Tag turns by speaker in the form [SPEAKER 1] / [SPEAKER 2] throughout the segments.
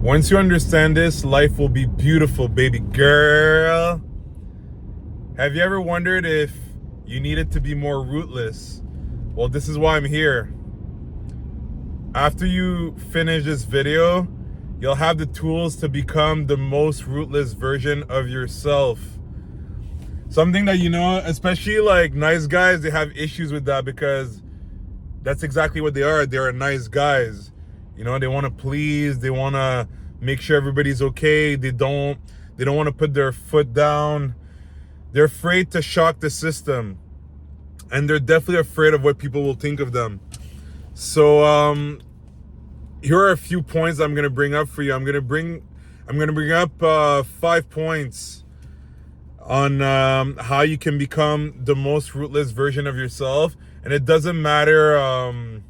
[SPEAKER 1] Once you understand this, life will be beautiful, baby girl. Have you ever wondered if you needed to be more ruthless? Well, this is why I'm here. After you finish this video, you'll have the tools to become the most ruthless version of yourself. Something that, especially like nice guys, they have issues with that because that's exactly what they are. They are nice guys. They want to please. They want to make sure everybody's okay. They don't want to put their foot down. They're afraid to shock the system. And they're definitely afraid of what people will think of them. So here are a few points I'm going to bring up for you. I'm going to bring up 5 points on how you can become the most ruthless version of yourself. And it doesn't matter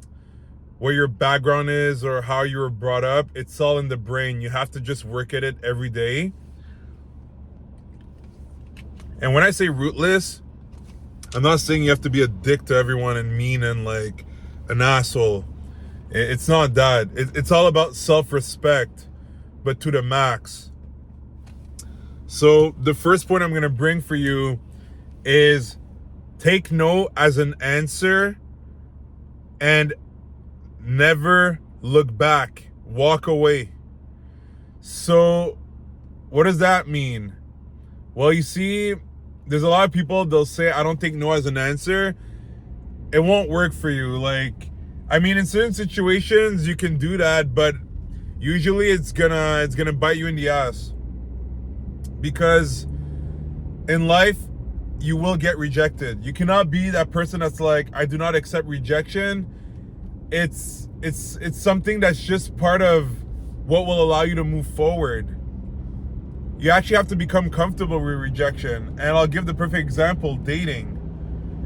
[SPEAKER 1] where your background is or how you were brought up. It's all in the brain. You have to just work at it every day. And when I say ruthless, I'm not saying you have to be a dick to everyone and mean and like an asshole. It's not that. It's all about self-respect, but to the max. So the first point I'm going to bring for you is take no as an answer and never look back. Walk away. So what does that mean? Well, you see, there's a lot of people, they'll say, I don't take no as an answer. It won't work for you. In certain situations you can do that, but usually it's gonna bite you in the ass. Because in life, you will get rejected. You cannot be that person that's like, I do not accept rejection. It's something that's just part of what will allow you to move forward. You actually have to become comfortable with rejection. And I'll give the perfect example, dating.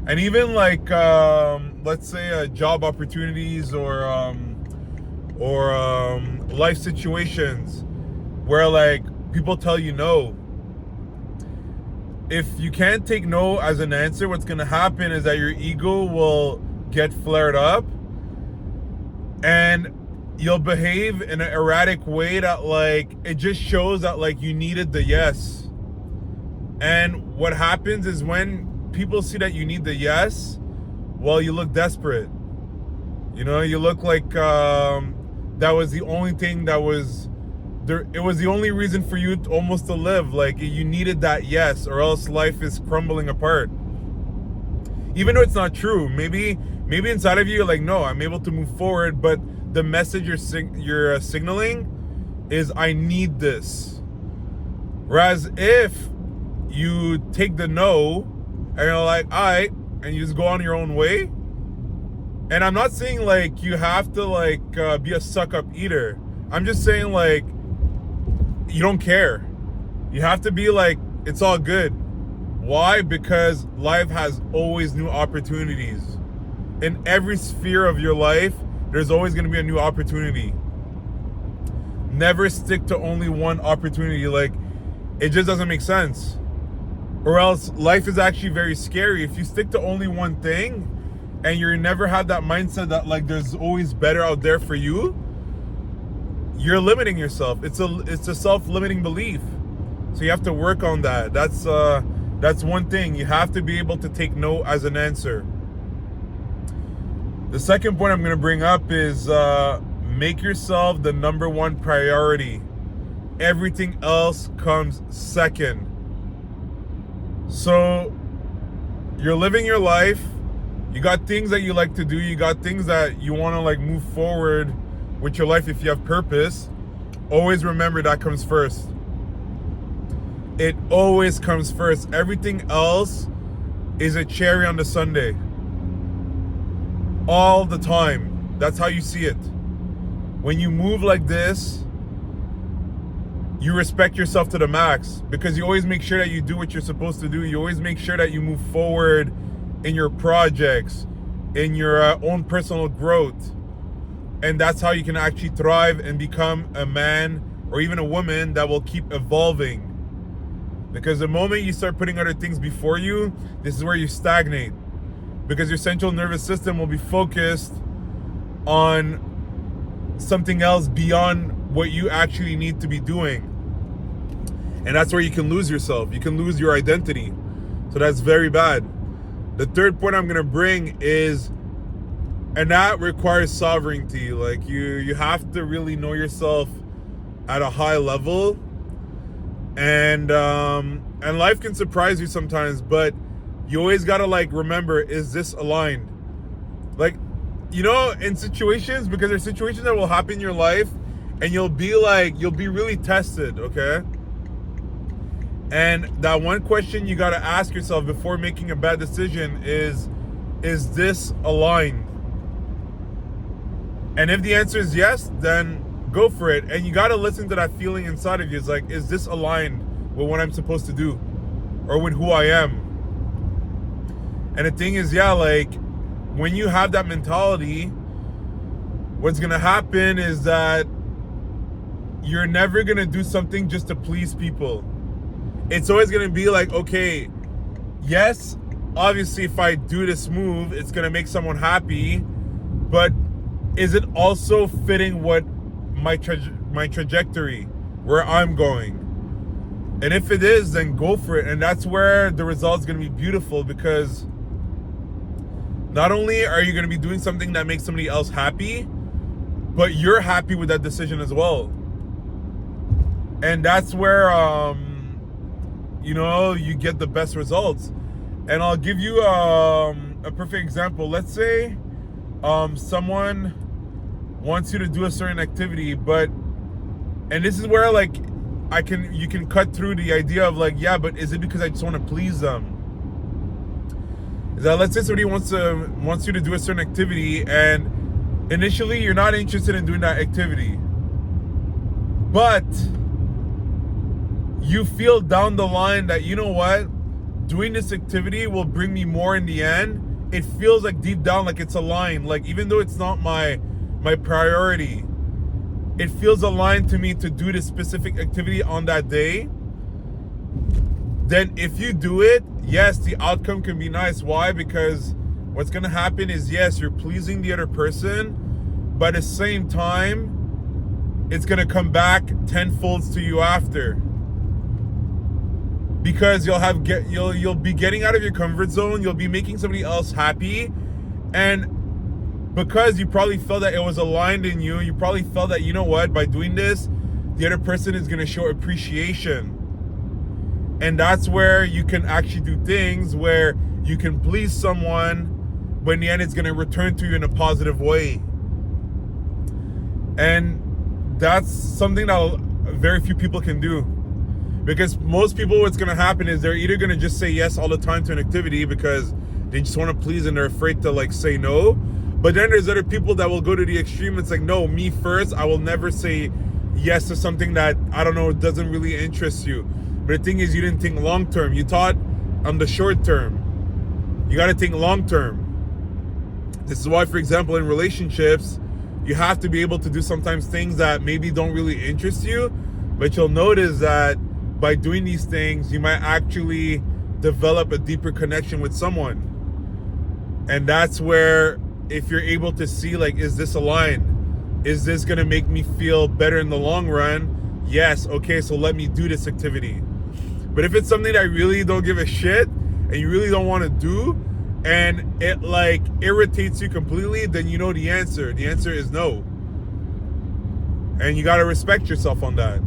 [SPEAKER 1] And even let's say job opportunities or life situations where people tell you no. If you can't take no as an answer, what's going to happen is that your ego will get flared up and you'll behave in an erratic way that it just shows that you needed the yes. And what happens is when people see that you need the yes, well, you look desperate. You look like that was the only thing that was there. It was the only reason for you almost to live. You needed that yes, or else life is crumbling apart. Even though it's not true, maybe inside of you you're like, no, I'm able to move forward, but the message you're signaling is, I need this. Whereas if you take the no and you're like, all right, and you just go on your own way. And I'm not saying you have to be a suck up eater. I'm just saying you don't care. You have to be it's all good. Why? Because life has always new opportunities. In every sphere of your life, there's always going to be a new opportunity. Never stick to only one opportunity. It just doesn't make sense. Or else life is actually very scary. If you stick to only one thing and you never have that mindset that there's always better out there for you, you're limiting yourself. It's a self-limiting belief. So you have to work on that. That's one thing. You have to be able to take no as an answer. The second point I'm going to bring up is make yourself the number one priority. Everything else comes second. So you're living your life. You got things that you like to do. You got things that you want to move forward with your life if you have purpose. Always remember that comes first. It always comes first. Everything else is a cherry on the sundae. All the time. That's how you see it. When you move like this, you respect yourself to the max because you always make sure that you do what you're supposed to do. You always make sure that you move forward in your projects, in your own personal growth. And that's how you can actually thrive and become a man or even a woman that will keep evolving. Because the moment you start putting other things before you, this is where you stagnate. Because your central nervous system will be focused on something else beyond what you actually need to be doing. And that's where you can lose yourself. You can lose your identity. So that's very bad. The third point I'm going to bring is, and that requires sovereignty. Like you have to really know yourself at a high level. And life can surprise you sometimes, but you always got to like remember, is this aligned? Like, you know, in situations, because there's situations that will happen in your life and you'll be really tested, okay? And that one question you got to ask yourself before making a bad decision is this aligned? And if the answer is yes, then go for it. And you got to listen to that feeling inside of you. It's like, is this aligned with what I'm supposed to do or with who I am? And the thing is, yeah, like when you have that mentality, what's going to happen is that you're never going to do something just to please people. It's always going to be like, okay, yes, obviously if I do this move, it's going to make someone happy, but is it also fitting what my trajectory, where I'm going? And if it is, then go for it. And that's where the result's going to be beautiful, because not only are you going to be doing something that makes somebody else happy, but you're happy with that decision as well. And that's where you know, you get the best results. And I'll give you a perfect example. Let's say someone wants you to do a certain activity, and this is where like you can cut through the idea of like, yeah, but is it because I just want to please them? Is that, let's say somebody wants you to do a certain activity, and initially you're not interested in doing that activity, but you feel down the line that, you know what, doing this activity will bring me more in the end. It feels like deep down like it's aligned. Like even though it's not my priority, it feels aligned to me to do this specific activity on that day. Then if you do it, yes, the outcome can be nice. Why? Because what's going to happen is, yes, you're pleasing the other person, but at the same time, it's going to come back tenfold to you after. Because you'll be getting out of your comfort zone, you'll be making somebody else happy, and because you probably felt that it was aligned in you, you probably felt that, you know what, by doing this, the other person is going to show appreciation. And that's where you can actually do things where you can please someone, but in the end it's going to return to you in a positive way. And that's something that very few people can do. Because most people, what's going to happen is they're either going to just say yes all the time to an activity because they just want to please and they're afraid to like say no. But then there's other people that will go to the extreme. It's like, no, me first. I will never say yes to something that, I don't know, doesn't really interest you. But the thing is, you didn't think long term. You thought on the short term. You got to think long term. This is why, for example, in relationships, you have to be able to do sometimes things that maybe don't really interest you. But you'll notice that by doing these things, you might actually develop a deeper connection with someone. And that's where, if you're able to see, like, is this aligned? Is this going to make me feel better in the long run? Yes, okay, so let me do this activity. But if it's something that I really don't give a shit and you really don't want to do, and it like irritates you completely, then you know the answer. The answer is no. And you got to respect yourself on that.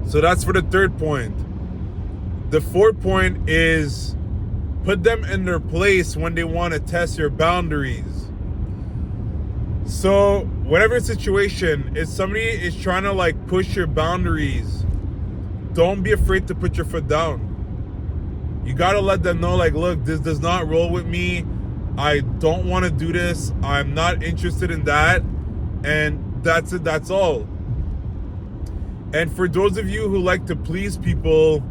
[SPEAKER 1] So that's for the third point. The fourth point is put them in their place when they want to test your boundaries. So whatever situation, if somebody is trying to like push your boundaries, don't be afraid to put your foot down. You got to let them know, like, look, this does not roll with me. I don't want to do this. I'm not interested in that. And that's it. That's all. And for those of you who like to please people,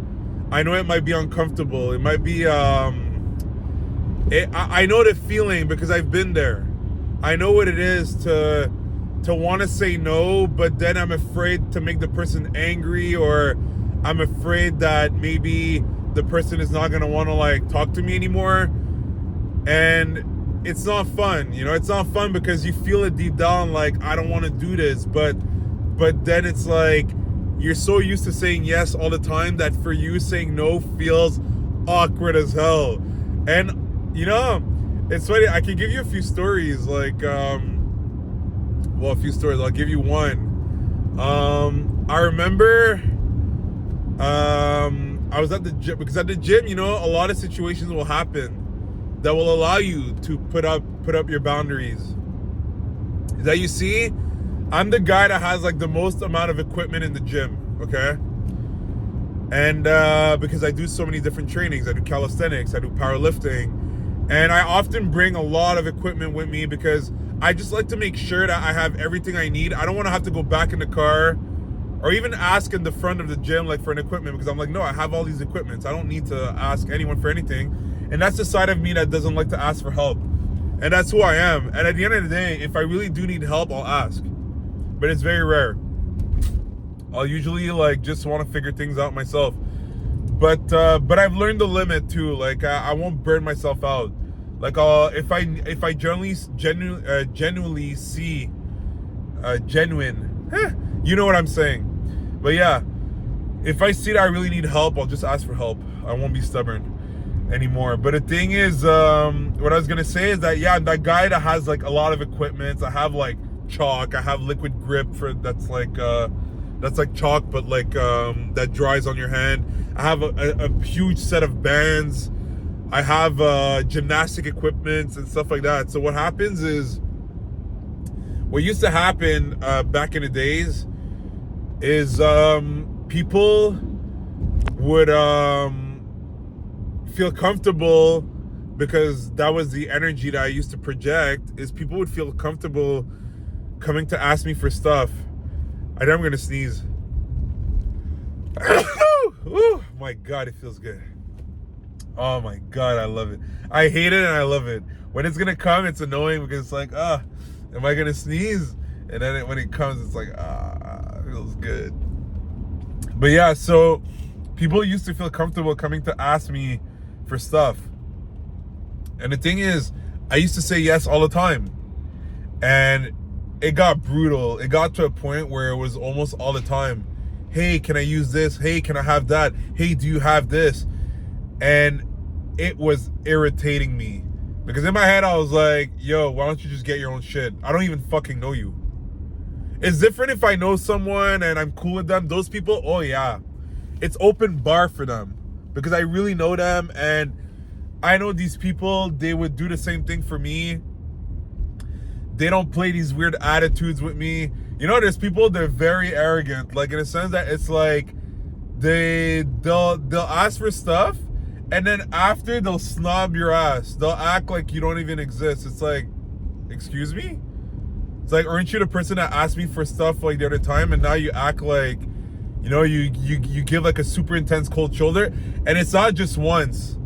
[SPEAKER 1] I know it might be uncomfortable. It might be, I know the feeling because I've been there. I know what it is to want to say no, but then I'm afraid to make the person angry, or I'm afraid that maybe the person is not going to want to like talk to me anymore. And it's not fun. You know, it's not fun because you feel it deep down, like, I don't want to do this. But then it's like, you're so used to saying yes all the time that for you saying no feels awkward as hell. And, you know, it's funny. I can give you a few stories, like, well, a few stories. I'll give you one. I remember, I was at the gym, because at the gym, you know, a lot of situations will happen that will allow you to put up your boundaries. That you see, I'm the guy that has like the most amount of equipment in the gym, okay? And because I do so many different trainings, I do calisthenics, I do powerlifting, and I often bring a lot of equipment with me because I just like to make sure that I have everything I need. I don't want to have to go back in the car or even ask in the front of the gym like for an equipment, because I'm like, no, I have all these equipments. I don't need to ask anyone for anything. And that's the side of me that doesn't like to ask for help. And that's who I am. And at the end of the day, if I really do need help, I'll ask. But it's very rare. I'll usually like just want to figure things out myself. But I've learned the limit too. Like I won't burn myself out. Like if I genuinely see genuine, you know what I'm saying. But yeah, if I see that I really need help, I'll just ask for help. I won't be stubborn anymore. But the thing is, what I was gonna say is that, yeah, I'm that guy that has like a lot of equipment. I have like chalk. I have liquid grip that's like chalk, but like that dries on your hand. I have a huge set of bands. I have gymnastic equipment and stuff like that. So what happens is, what used to happen back in the days is people would feel comfortable, because that was the energy that I used to project, is people would feel comfortable coming to ask me for stuff. I know I'm gonna sneeze. Ooh, my God, it feels good. Oh my God, I love it. I hate it and I love it. When it's gonna come, it's annoying because it's like, am I gonna sneeze? And then when it comes, it's like, it feels good. But yeah, so people used to feel comfortable coming to ask me for stuff. And the thing is, I used to say yes all the time. And it got brutal. It got to a point where it was almost all the time. Hey, can I use this? Hey, can I have that? Hey, do you have this? And it was irritating me. Because in my head, I was like, yo, why don't you just get your own shit? I don't even fucking know you. It's different if I know someone and I'm cool with them. Those people, oh yeah. It's open bar for them. Because I really know them, and I know these people, they would do the same thing for me. They don't play these weird attitudes with me. You know, there's people, they're very arrogant. Like, in a sense that it's like, they'll ask for stuff, and then after, they'll snob your ass. They'll act like you don't even exist. It's like, excuse me? It's like, aren't you the person that asked me for stuff like the other time, and now you act like, you know, you give like a super intense cold shoulder. And it's not just once.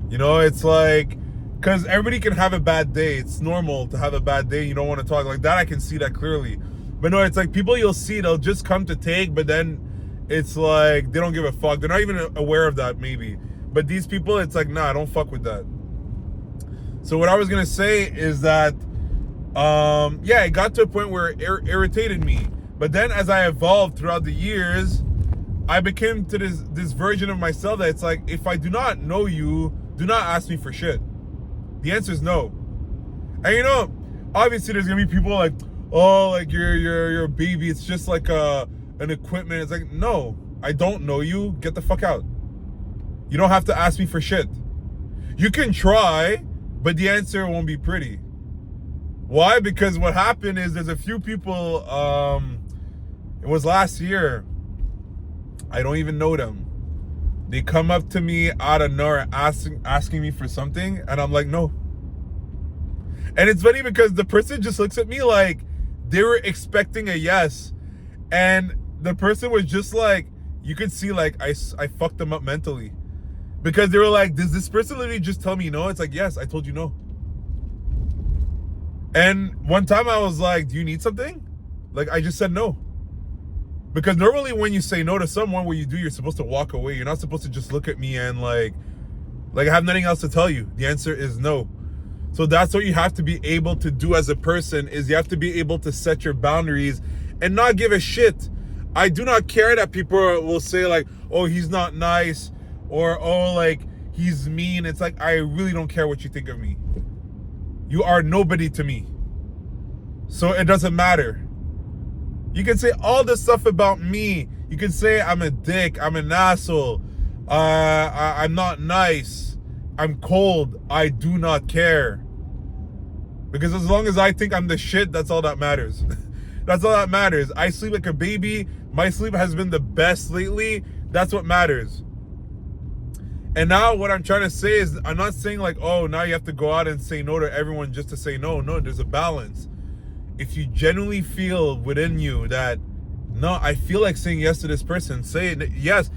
[SPEAKER 1] You know, it's like, because everybody can have a bad day. It's normal to have a bad day. You don't want to talk like that. I can see that clearly. But no, it's like people you'll see, they'll just come to take, but then it's like they don't give a fuck. They're not even aware of that, maybe. But these people, it's like, nah, I don't fuck with that. So what I was going to say is that, yeah, it got to a point where it irritated me. But then as I evolved throughout the years, I became to this version of myself that it's like, if I do not know you, do not ask me for shit. The answer is no. And you know, obviously there's gonna be people like, oh, like you're a baby. It's just like an equipment. It's like, no, I don't know you. Get the fuck out. You don't have to ask me for shit. You can try, but the answer won't be pretty. Why? Because what happened is there's a few people, it was last year, I don't even know them. They come up to me out of nowhere asking me for something, and I'm like, no. And it's funny because the person just looks at me like they were expecting a yes. And the person was just like, you could see like I fucked them up mentally. Because they were like, does this person literally just tell me no? It's like, yes, I told you no. And one time I was like, do you need something? Like, I just said no. Because normally when you say no to someone, what you do, you're supposed to walk away. You're not supposed to just look at me and like I have nothing else to tell you. The answer is no. So that's what you have to be able to do as a person, is you have to be able to set your boundaries and not give a shit. I do not care that people will say like, oh, he's not nice, or oh, like, he's mean. It's like, I really don't care what you think of me. You are nobody to me. So it doesn't matter. You can say all this stuff about me. You can say I'm a dick, I'm an asshole, I'm not nice, I'm cold. I do not care. Because as long as I think I'm the shit, that's all that matters. That's all that matters. I sleep like a baby. My sleep has been the best lately. That's what matters. And now what I'm trying to say is, I'm not saying like, oh, now you have to go out and say no to everyone just to say no. No, there's a balance. If you genuinely feel within you that, no, I feel like saying yes to this person, say it, yes.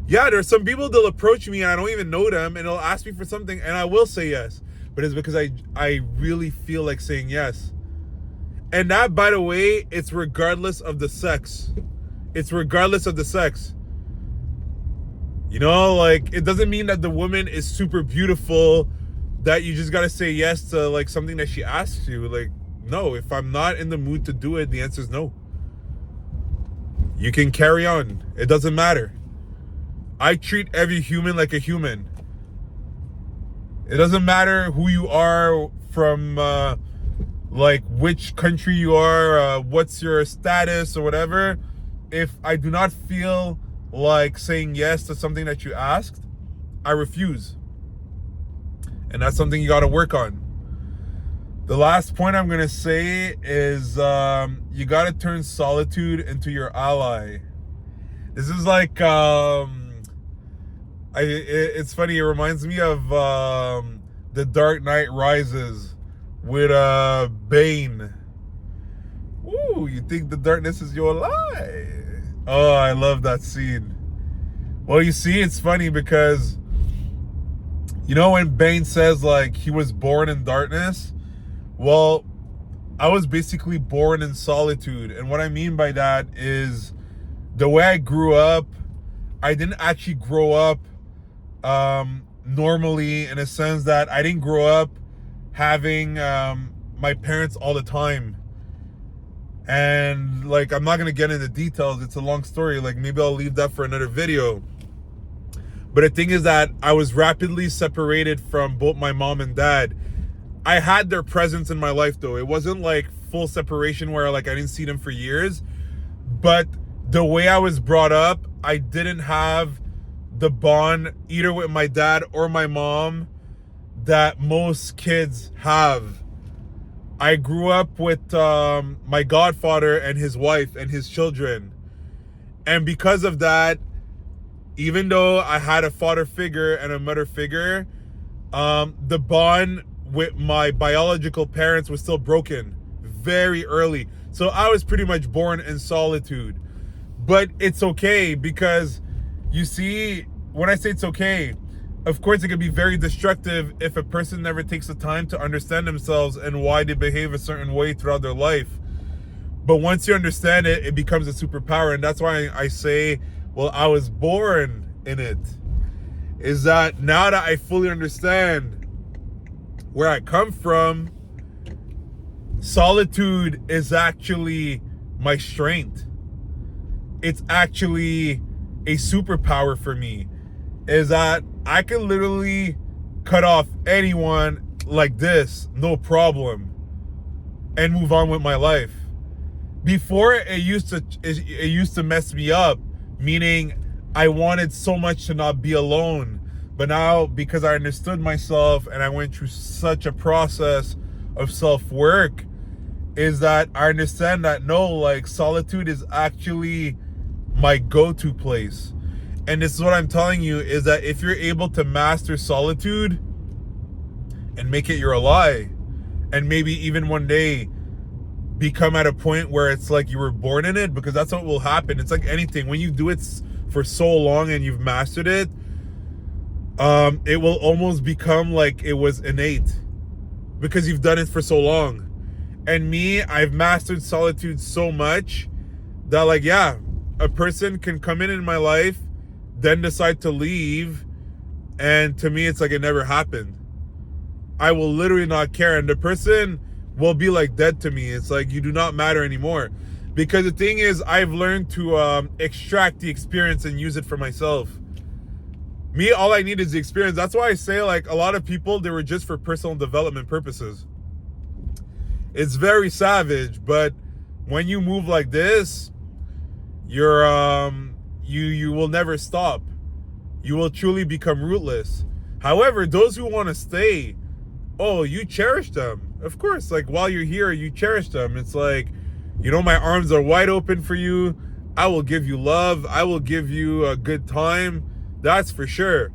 [SPEAKER 1] Yeah, there's some people that'll approach me and I don't even know them and they'll ask me for something and I will say yes. But it's because I really feel like saying yes. And that, by the way, it's regardless of the sex. It's regardless of the sex. You know, like, it doesn't mean that the woman is super beautiful that you just gotta say yes to like something that she asks you. Like, no, if I'm not in the mood to do it, the answer is no. You can carry on. It doesn't matter. I treat every human like a human. It doesn't matter who you are, from like which country you are, what's your status or whatever. If I do not feel like saying yes to something that you asked, I refuse. And that's something you got to work on. The last point I'm going to say is you got to turn solitude into your ally. This is like, it's funny, it reminds me of The Dark Knight Rises with Bane. Ooh, you think the darkness is your ally? Oh, I love that scene. Well, you see, it's funny because, you know, when Bane says like he was born in darkness, well, I was basically born in solitude. And what I mean by that is the way I grew up, I didn't actually grow up normally, in a sense that I didn't grow up having my parents all the time. And like, I'm not going to get into details. It's a long story. Like, maybe I'll leave that for another video. But the thing is that I was rapidly separated from both my mom and dad. I had their presence in my life though. It wasn't like full separation where like I didn't see them for years. But the way I was brought up, I didn't have the bond either with my dad or my mom that most kids have. I grew up with my godfather and his wife and his children. And because of that, even though I had a father figure and a mother figure, the bond with my biological parents was still broken very early. So I was pretty much born in solitude. But it's okay, because you see, when I say it's okay, of course it can be very destructive if a person never takes the time to understand themselves and why they behave a certain way throughout their life. But once you understand it, it becomes a superpower. And that's why I say, well, I was born in it. Is that now that I fully understand where I come from, solitude is actually my strength. It's actually a superpower for me. Is that I can literally cut off anyone like this, no problem, and move on with my life. Before, it used to mess me up, meaning I wanted so much to not be alone. But now, because I understood myself and I went through such a process of self-work, is that I understand that no, like, solitude is actually my go-to place. And this is what I'm telling you, is that if you're able to master solitude and make it your ally, and maybe even one day become at a point where it's like you were born in it, because that's what will happen. It's like anything. When you do it for so long and you've mastered it, it will almost become like it was innate because you've done it for so long. And me, I've mastered solitude so much that, like, yeah, a person can come in my life, then decide to leave, and to me it's like it never happened. I will literally not care. And the person will be like dead to me. It's like, you do not matter anymore. Because the thing is, I've learned to extract the experience and use it for myself. Me, all I need is the experience. That's why I say, like, a lot of people, they were just for personal development purposes. It's very savage, but when you move like this, you're you will never stop. You will truly become ruthless. However, those who want to stay, oh, you cherish them. Of course, like, while you're here, you cherish them. It's like, you know, my arms are wide open for you. I will give you love. I will give you a good time. That's for sure.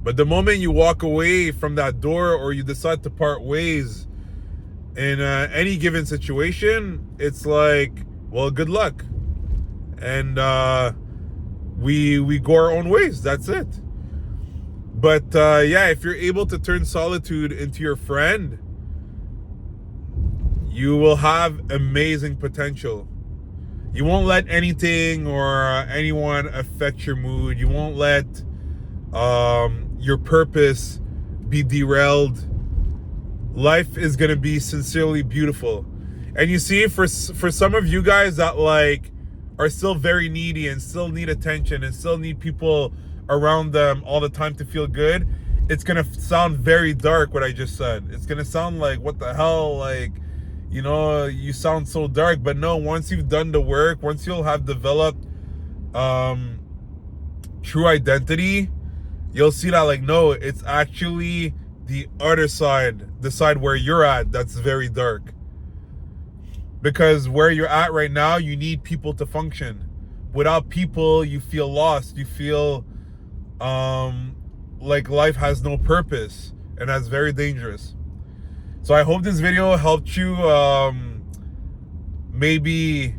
[SPEAKER 1] But the moment you walk away from that door, or you decide to part ways in any given situation, it's like, well, good luck. And we go our own ways. That's it. But yeah, if you're able to turn solitude into your friend, you will have amazing potential. You won't let anything or anyone affect your mood. You won't let your purpose be derailed. Life is going to be sincerely beautiful. And you see, for some of you guys that like are still very needy and still need attention and still need people around them all the time to feel good, it's going to sound very dark what I just said. It's going to sound like, what the hell, like, you know, you sound so dark. But no, once you've done the work, once you'll have developed true identity, you'll see that, like, no, it's actually the other side, the side where you're at, that's very dark. Because where you're at right now, you need people to function. Without people, you feel lost. You feel like life has no purpose, and that's very dangerous. So I hope this video helped you maybe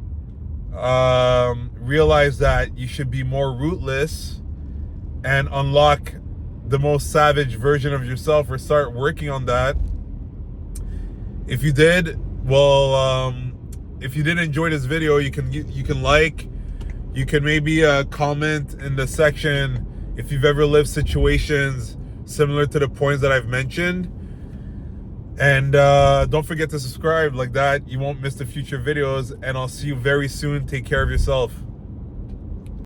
[SPEAKER 1] realize that you should be more ruthless and unlock the most savage version of yourself, or start working on that. If you did, well, if you did enjoy this video, you can like, you can maybe comment in the section if you've ever lived situations similar to the points that I've mentioned. And don't forget to subscribe. Like that, you won't miss the future videos. And I'll see you very soon. Take care of yourself.